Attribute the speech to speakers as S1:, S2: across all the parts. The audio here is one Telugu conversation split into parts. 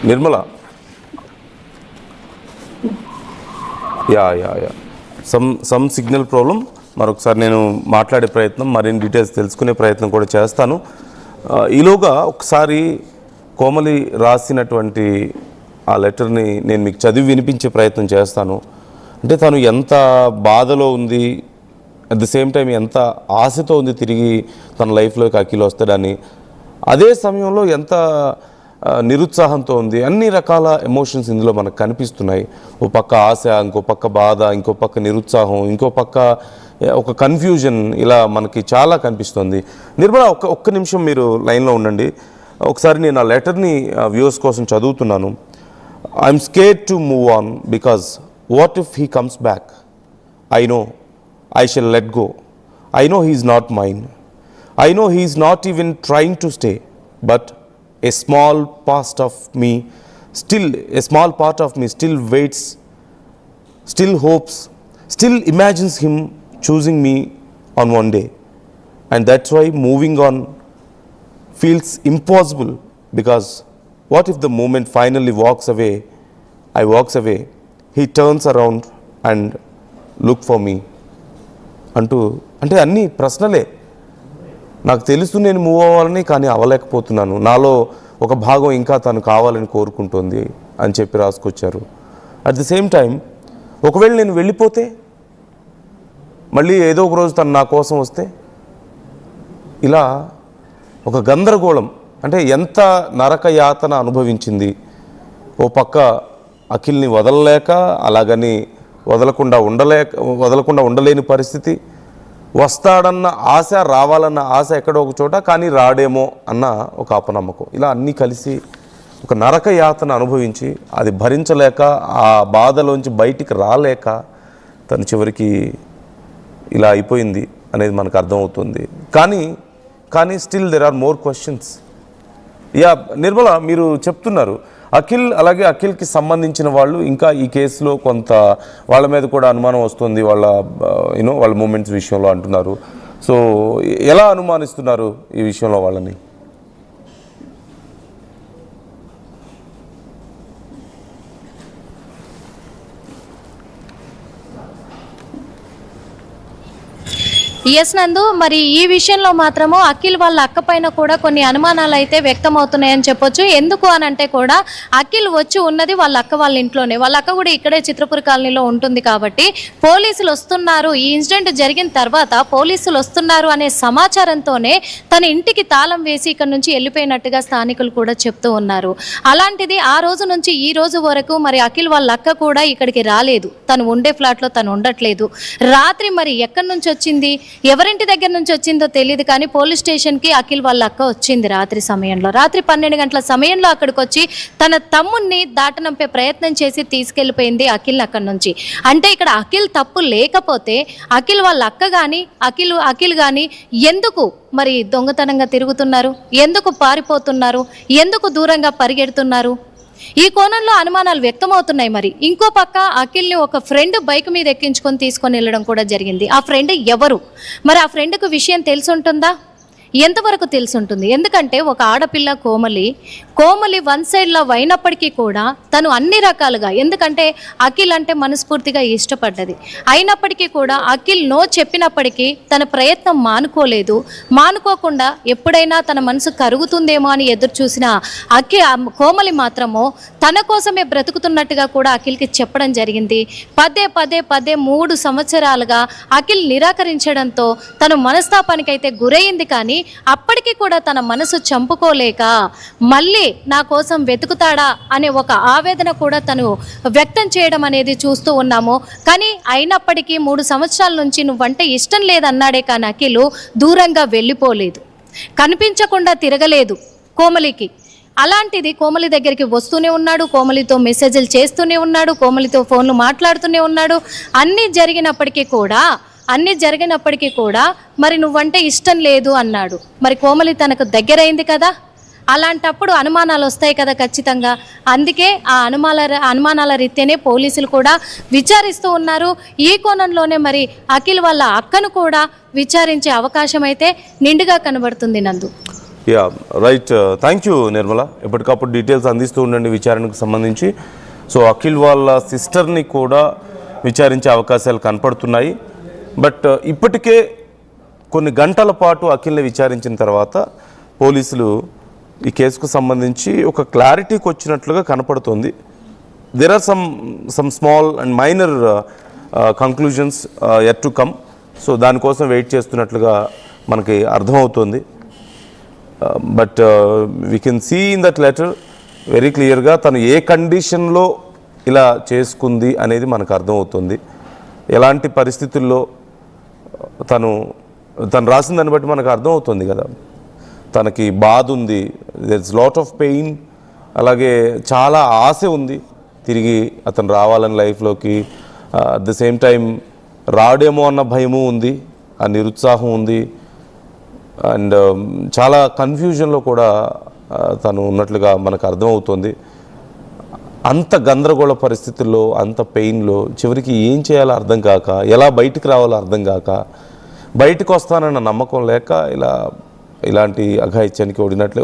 S1: Nirmala yeah some signal problem. మరొకసారి నేను మాట్లాడే ప్రయత్నం, మరిన్ని డీటెయిల్స్ తెలుసుకునే ప్రయత్నం కూడా చేస్తాను. ఈలోగా ఒకసారి కోమలి రాసినటువంటి ఆ లెటర్ని నేను మీకు చదివి వినిపించే ప్రయత్నం చేస్తాను. అంటే తను ఎంత బాధలో ఉంది, అట్ ది సేమ్ టైం ఎంత ఆశతో ఉంది తిరిగి తన లైఫ్లోకి అఖిల్ వస్తాడని, అదే సమయంలో ఎంత నిరుత్సాహంతో ఉంది. అన్ని రకాల ఎమోషన్స్ ఇందులో మనకు కనిపిస్తున్నాయి. ఓ పక్క ఆశ, ఇంకో పక్క బాధ, ఇంకో పక్క నిరుత్సాహం, ఇంకో పక్క ఒక కన్ఫ్యూజన్, ఇలా మనకి చాలా కనిపిస్తుంది. నిర్మల ఒక్క నిమిషం మీరు లైన్లో ఉండండి. ఒకసారి నేను ఆ లెటర్ని వ్యూవర్స్ కోసం చదువుతున్నాను. I'm scared to move on because what if he comes back? I know I shall let go. I know he is not mine. I know he is not even trying to stay. But a small part of me still waits, still hopes, still imagines him choosing me on one day. And that's why moving on feels impossible, because what if the moment finally walks away, he turns around and look for me. అంటే అన్ని ప్రశ్నలే. నాకు తెలుసు నేను మూవ్ అవ్వాలని, కానీ అవ్వలేకపోతున్నాను. నాలో ఒక భాగం ఇంకా తను కావాలని కోరుకుంటుంది అని చెప్పి రాసుకొచ్చారు. అట్ ది సేమ్ టైం ఒకవేళ నేను వెళ్ళిపోతే, మళ్ళీ ఏదో ఒక రోజు తను నా కోసం వస్తే, ఇలా ఒక గందరగోళం. అంటే ఎంత నరక యాతన అనుభవించింది. ఓ పక్క అఖిల్ని వదలలేక, అలాగని వదలకుండా ఉండలేని పరిస్థితి, వస్తాడన్న ఆశ, రావాలన్న ఆశ ఎక్కడో ఒక చోట, కానీ రాడేమో అన్న ఒక అపనమ్మకం. ఇలా అన్నీ కలిసి ఒక నరక యాతన అనుభవించి, అది భరించలేక, ఆ బాధలోంచి బయటికి రాలేక తను చివరికి ఇలా అయిపోయింది అనేది మనకు అర్థమవుతుంది. కానీ still there are more questions. Yeah Nirmala, మీరు చెప్తున్నారు అఖిల్, అలాగే అఖిల్కి సంబంధించిన వాళ్ళు ఇంకా ఈ కేసులో కొంత వాళ్ళ మీద కూడా అనుమానం వస్తుంది, వాళ్ళ మూమెంట్స్ విషయంలో అంటున్నారు. సో ఎలా అనుమానిస్తున్నారు ఈ విషయంలో వాళ్ళని?
S2: ఎస్ నందు, మరి ఈ విషయంలో మాత్రము అఖిల్ వాళ్ళ అక్క పైన కూడా కొన్ని అనుమానాలు అయితే వ్యక్తమవుతున్నాయని చెప్పొచ్చు. ఎందుకు అని అంటే కూడా అఖిల్ వచ్చి ఉన్నది వాళ్ళ అక్క వాళ్ళ ఇంట్లోనే. వాళ్ళ అక్క కూడా ఇక్కడే చిత్రపురి కాలనీలో ఉంటుంది కాబట్టి పోలీసులు వస్తున్నారు, ఈ ఇన్సిడెంట్ జరిగిన తర్వాత పోలీసులు వస్తున్నారు అనే సమాచారంతోనే తన ఇంటికి తాళం వేసి ఇక్కడ నుంచి వెళ్ళిపోయినట్టుగా స్థానికులు కూడా చెప్తూ ఉన్నారు. అలాంటిది ఆ రోజు నుంచి ఈ రోజు వరకు మరి అఖిల్ వాళ్ళ అక్క కూడా ఇక్కడికి రాలేదు. తను ఉండే ఫ్లాట్లో తను ఉండట్లేదు. రాత్రి మరి ఎక్కడి నుంచి వచ్చింది, ఎవరింటి దగ్గర నుంచి వచ్చిందో తెలియదు, కానీ పోలీస్ స్టేషన్కి అఖిల్ వాళ్ళ అక్క వచ్చింది రాత్రి 12 గంటల సమయంలో అక్కడికి వచ్చి తన తమ్ముడిని దాటనంపే ప్రయత్నం చేసి తీసుకెళ్ళిపోయింది అఖిల్ అక్కడి నుంచి. అంటే ఇక్కడ అఖిల్ తప్పు లేకపోతే అఖిల్ వాళ్ళ అక్క కానీ అఖిల్ కానీ ఎందుకు మరి దొంగతనంగా తిరుగుతున్నారు, ఎందుకు పారిపోతున్నారు, ఎందుకు దూరంగా పరిగెడుతున్నారు? ఈ కోణంలో అనుమానాలు వ్యక్తమవుతున్నాయి. మరి ఇంకో పక్క అఖిల్ని ఒక ఫ్రెండ్ బైక్ మీద ఎక్కించుకొని తీసుకొని వెళ్ళడం కూడా జరిగింది. ఆ ఫ్రెండ్ ఎవరు? మరి ఆ ఫ్రెండ్కు విషయం తెలిసి ఉంటుందా? ఎంతవరకు తెలిసి ఉంటుంది? ఎందుకంటే ఒక ఆడపిల్ల కోమలి వన్ సైడ్ లవ్ అయినప్పటికీ కూడా తను అన్ని రకాలుగా, ఎందుకంటే అఖిల్ అంటే మనస్ఫూర్తిగా ఇష్టపడ్డది, అయినప్పటికీ కూడా అఖిల్ నో చెప్పినప్పటికీ తన ప్రయత్నం మానుకోకుండా ఎప్పుడైనా తన మనసు కరుగుతుందేమో అని ఎదురు చూసిన కోమలి మాత్రము తన కోసమే బ్రతుకుతున్నట్టుగా కూడా అఖిల్కి చెప్పడం జరిగింది. పదే 3 సంవత్సరాలుగా అఖిల్ నిరాకరించడంతో తను మనస్తాపానికైతే గురయింది. కానీ అప్పటికి కూడా తన మనసు చంపుకోలేక మళ్ళీ నా కోసం వెతుకుతాడా అనే ఒక ఆవేదన కూడా తను వ్యక్తం చేయడం అనేది చూస్తూ ఉన్నాము. కానీ అయినప్పటికీ 3 సంవత్సరాల నుంచి నువ్వంటే ఇష్టం లేదన్నాడే కానీ అఖిల్ దూరంగా వెళ్ళిపోలేదు, కనిపించకుండా తిరగలేదు కోమలికి. అలాంటిది కోమలి దగ్గరికి వస్తూనే ఉన్నాడు, కోమలితో మెసేజ్లు చేస్తూనే ఉన్నాడు, కోమలితో ఫోన్లు మాట్లాడుతూనే ఉన్నాడు. అన్నీ జరిగినప్పటికీ కూడా మరి నువ్వంటే ఇష్టం లేదు అన్నాడు. మరి కోమలి తనకు దగ్గరైంది కదా, అలాంటప్పుడు అనుమానాలు వస్తాయి కదా ఖచ్చితంగా. అందుకే ఆ అనుమానాల రీత్యానే పోలీసులు కూడా విచారిస్తూ ఉన్నారు. ఈ కోణంలోనే మరి అఖిల్ వాళ్ళ అక్కను కూడా విచారించే అవకాశం అయితే నిండుగా కనబడుతుంది నందు.
S1: Yeah right, thank you Nirmala. ఎప్పటికప్పుడు డీటెయిల్స్ అందిస్తూ ఉండండి విచారణకు సంబంధించి. సో అఖిల్ వాళ్ళ సిస్టర్ని కూడా విచారించే అవకాశాలు కనపడుతున్నాయి. బట్ ఇప్పటికే కొన్ని గంటల పాటు అఖిల్ని విచారించిన తర్వాత పోలీసులు ఈ కేసుకు సంబంధించి ఒక క్లారిటీకి వచ్చినట్లుగా కనపడుతుంది. There are some small and minor conclusions yet to come. So దానికోసం వెయిట్ చేస్తున్నట్లుగా మనకి అర్థమవుతుంది. But we can see in that letter very క్లియర్గా తను ఏ కండిషన్లో ఇలా చేసుకుంది అనేది మనకు అర్థమవుతుంది. ఎలాంటి పరిస్థితుల్లో తను రాసిన దాన్ని బట్టి మనకు అర్థమవుతుంది కదా. తనకి బాధ ఉంది, there is lot of pain, అలాగే చాలా ఆశ ఉంది తిరిగి అతను రావాలని లైఫ్లోకి. అట్ ద సేమ్ టైం రాడేమో అన్న భయము ఉంది, ఆ నిరుత్సాహం ఉంది, అండ్ చాలా కన్ఫ్యూజన్లో కూడా తను ఉన్నట్లుగా మనకు అర్థమవుతుంది. అంత గందరగోళ పరిస్థితుల్లో, అంత పెయిన్లో చివరికి ఏం చేయాలో అర్థం కాక, ఎలా బయటికి రావాలో అర్థం కాక, బయటకు వస్తానన్న నమ్మకం లేక ఇలాంటి అఘాయిత్యానికి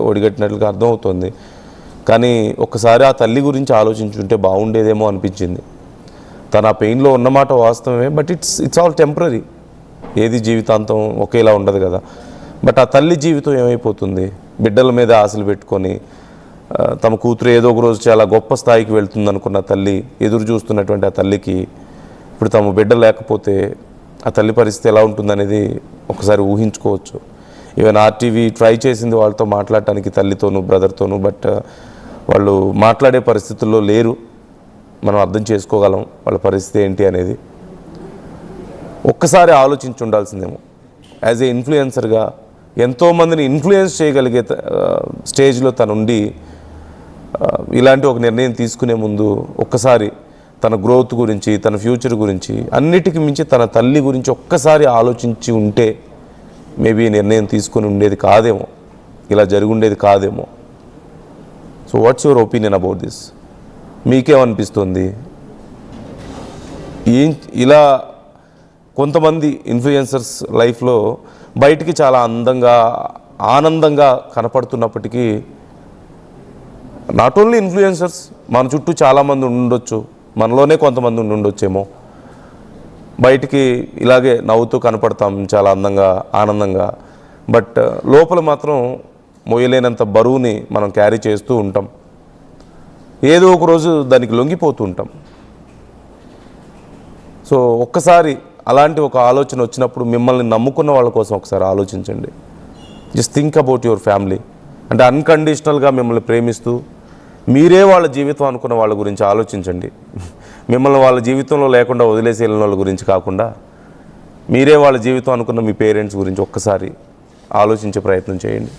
S1: ఒడిగట్టినట్లుగా అర్థమవుతుంది. కానీ ఒక్కసారి ఆ తల్లి గురించి ఆలోచించుంటే బాగుండేదేమో అనిపించింది. తన ఆ పెయిన్లో ఉన్నమాట వాస్తవమే, బట్ ఇట్స్ ఆల్ టెంపరీ. ఏది జీవితాంతం ఒకేలా ఉండదు కదా. బట్ ఆ తల్లి జీవితం ఏమైపోతుంది? బిడ్డల మీద ఆశలు పెట్టుకొని తమ కూతురు ఏదో ఒక రోజు చాలా గొప్ప స్థాయికి వెళ్తుంది అనుకున్న తల్లి, ఎదురు చూస్తున్నటువంటి ఆ తల్లికి ఇప్పుడు తమ బిడ్డ లేకపోతే ఆ తల్లి పరిస్థితి ఎలా ఉంటుందనేది ఒకసారి ఊహించుకోవచ్చు. ఈవెన్ ఆర్టీవీ ట్రై చేసింది వాళ్ళతో మాట్లాడటానికి, తల్లితోనూ బ్రదర్తోనూ, బట్ వాళ్ళు మాట్లాడే పరిస్థితుల్లో లేరు. మనం అర్థం చేసుకోగలం వాళ్ళ పరిస్థితి ఏంటి అనేది. ఒక్కసారి ఆలోచించి ఉండాల్సిందేమో. యాజ్ ఏ ఇన్ఫ్లుయెన్సర్గా ఎంతోమందిని ఇన్ఫ్లుయెన్స్ చేయగలిగే స్టేజ్లో తనుండి ఇలాంటి ఒక నిర్ణయం తీసుకునే ముందు ఒక్కసారి తన గ్రోత్ గురించి, తన ఫ్యూచర్ గురించి, అన్నిటికీ మించి తన తల్లి గురించి ఒక్కసారి ఆలోచించి ఉంటే మేబీ నిర్ణయం తీసుకుని ఉండేది కాదేమో, ఇలా జరిగి ఉండేది కాదేమో. So what's your opinion about this? మీకేమనిపిస్తుంది? ఇలా కొంతమంది ఇన్ఫ్లుయెన్సర్స్ లైఫ్లో బయటికి చాలా అందంగా, ఆనందంగా కనపడుతున్నప్పటికీ, నాట్ ఓన్లీ ఇన్ఫ్లుయెన్సర్స్, మన చుట్టూ చాలామంది ఉండొచ్చు, మనలోనే కొంతమంది ఉండొచ్చేమో, బయటికి ఇలాగే నవ్వుతూ కనపడతాం చాలా అందంగా, ఆనందంగా, బట్ లోపల మాత్రం మోయలేనంత బరువుని మనం క్యారీ చేస్తూ ఉంటాం. ఏదో ఒక రోజు దానికి లొంగిపోతూ ఉంటాం. సో ఒక్కసారి అలాంటి ఒక ఆలోచన వచ్చినప్పుడు మిమ్మల్ని నమ్ముకున్న వాళ్ళ కోసం ఒకసారి ఆలోచించండి. Just think about your family. అంటే అన్కండిషనల్గా మిమ్మల్ని ప్రేమిస్తూ మీరే వాళ్ళ జీవితం అనుకున్న వాళ్ళ గురించి ఆలోచించండి. మిమ్మల్ని వాళ్ళ జీవితంలో లేకుండా వదిలేసి వెళ్ళిన వాళ్ళ గురించి కాకుండా మీరే వాళ్ళ జీవితం అనుకున్న మీ పేరెంట్స్ గురించి ఒక్కసారి ఆలోచించే ప్రయత్నం చేయండి.